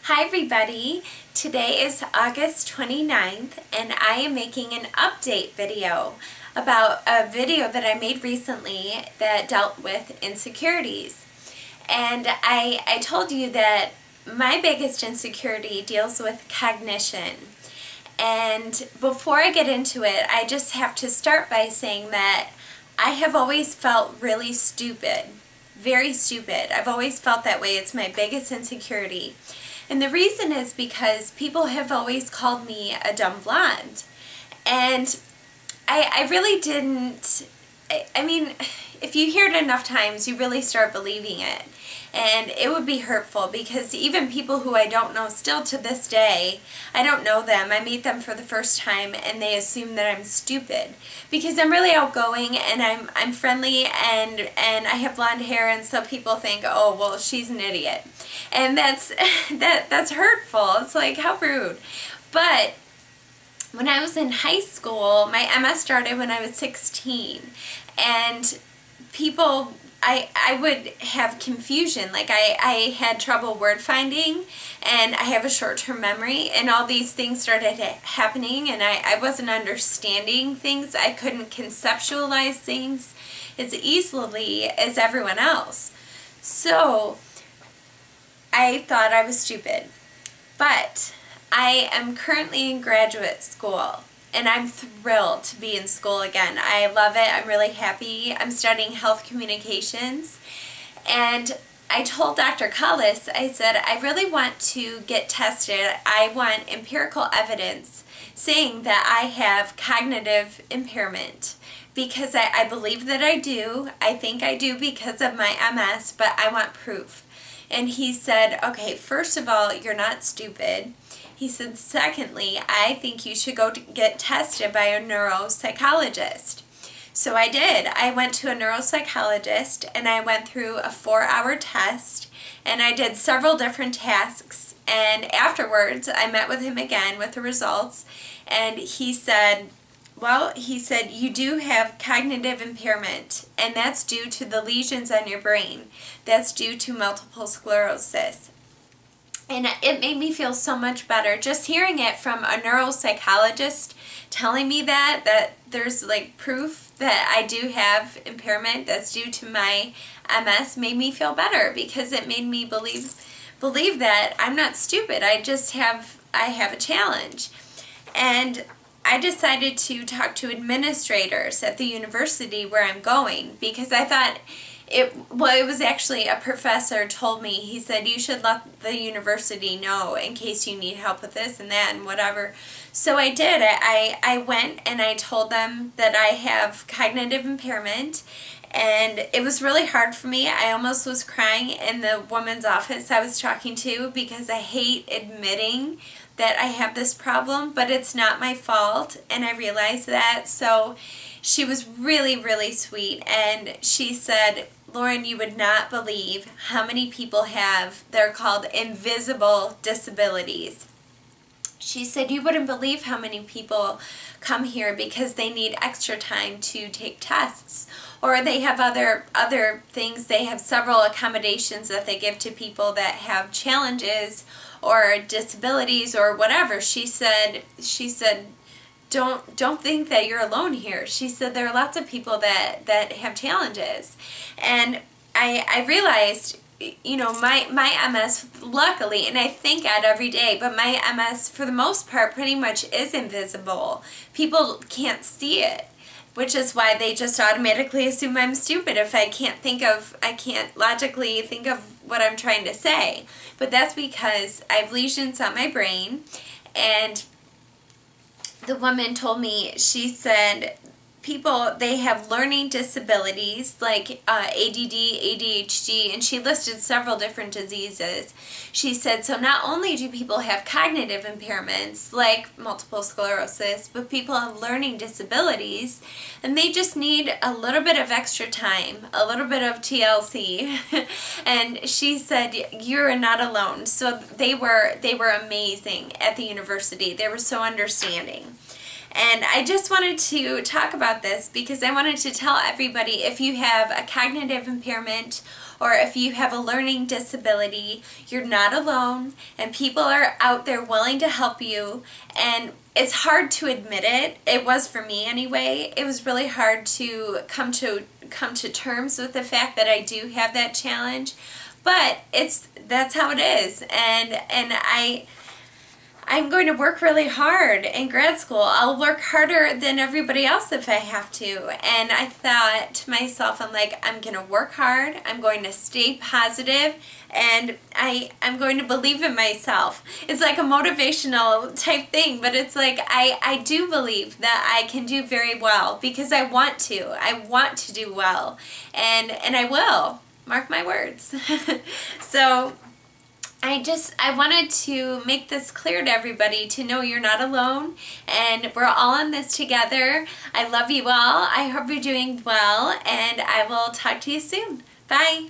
Hi everybody, today is August 29th and I am making an update video about a video that I made recently that dealt with insecurities. And I told you that my biggest insecurity deals with cognition. And before I get into it, I just have to start by saying that I have always felt really stupid, very stupid. I've always felt that way. It's my biggest insecurity. And the reason is because people have always called me a dumb blonde. And I really didn't, I mean, if you hear it enough times, you really start believing it. And it would be hurtful because even people who I don't know still to this day, I don't know them, I meet them for the first time and they assume that I'm stupid. Because I'm really outgoing and I'm friendly and I have blonde hair, and so people think, oh, well, she's an idiot. And that's hurtful. It's like, how rude. But when I was in high school, my MS started when I was 16. And people, I would have confusion. Like I had trouble word finding, and I have a short-term memory, and all these things started happening, and I wasn't understanding things. I couldn't conceptualize things as easily as everyone else. So I thought I was stupid. But I am currently in graduate school, and I'm thrilled to be in school again. I love it. I'm really happy. I'm studying health communications. And I told Dr. Cullis, I said, I really want to get tested. I want empirical evidence saying that I have cognitive impairment, because I believe that I do. I think I do because of my MS, but I want proof. And he said, okay, first of all, you're not stupid. He said, secondly, I think you should go to get tested by a neuropsychologist. So I did. I went to a neuropsychologist and I went through a 4-hour test, and I did several different tasks, and afterwards I met with him again with the results, and he said, well, he said, you do have cognitive impairment, and that's due to the lesions on your brain. That's due to multiple sclerosis. And it made me feel so much better just hearing it from a neuropsychologist telling me that there's like proof that I do have impairment that's due to my MS made me feel better, because it made me believe that I'm not stupid. I have a challenge. And I decided to talk to administrators at the university where I'm going, because I thought it was actually a professor told me, he said, you should let the university know in case you need help with this and that and whatever. So I did. I went and I told them that I have cognitive impairment, and it was really hard for me. I almost was crying in the woman's office I was talking to, because I hate admitting that I have this problem, but it's not my fault, and I realized that. So she was really, really sweet, and she said, Lauren, you would not believe how many people have, they're called invisible disabilities. She said, you wouldn't believe how many people come here because they need extra time to take tests, or they have other things. They have several accommodations that they give to people that have challenges or disabilities or whatever. She said, don't think that you're alone here. She said there are lots of people that have challenges. And I realized, you know, my MS, luckily, and I thank God every day, but my MS for the most part pretty much is invisible. People can't see it, which is why they just automatically assume I'm stupid if I can't logically think of what I'm trying to say. But that's because I have lesions on my brain. And the woman told me, she said, people, they have learning disabilities like ADD, ADHD, and she listed several different diseases. She said, so not only do people have cognitive impairments like multiple sclerosis, but people have learning disabilities, and they just need a little bit of extra time, a little bit of TLC. And she said, you're not alone. So they were amazing at the university. They were so understanding. And I just wanted to talk about this because I wanted to tell everybody, if you have a cognitive impairment or if you have a learning disability, you're not alone, and people are out there willing to help you. And it's hard to admit it. It was for me anyway. It was really hard to come to terms with the fact that I do have that challenge. But that's how it is. And I'm going to work really hard in grad school. I'll work harder than everybody else if I have to. And I thought to myself, I'm going to work hard, I'm going to stay positive, and I'm going to believe in myself. It's like a motivational type thing, but it's like I do believe that I can do very well because I want to. I want to do well, and I will. Mark my words. So I wanted to make this clear to everybody, to know you're not alone and we're all in this together. I love you all. I hope you're doing well, and I will talk to you soon. Bye.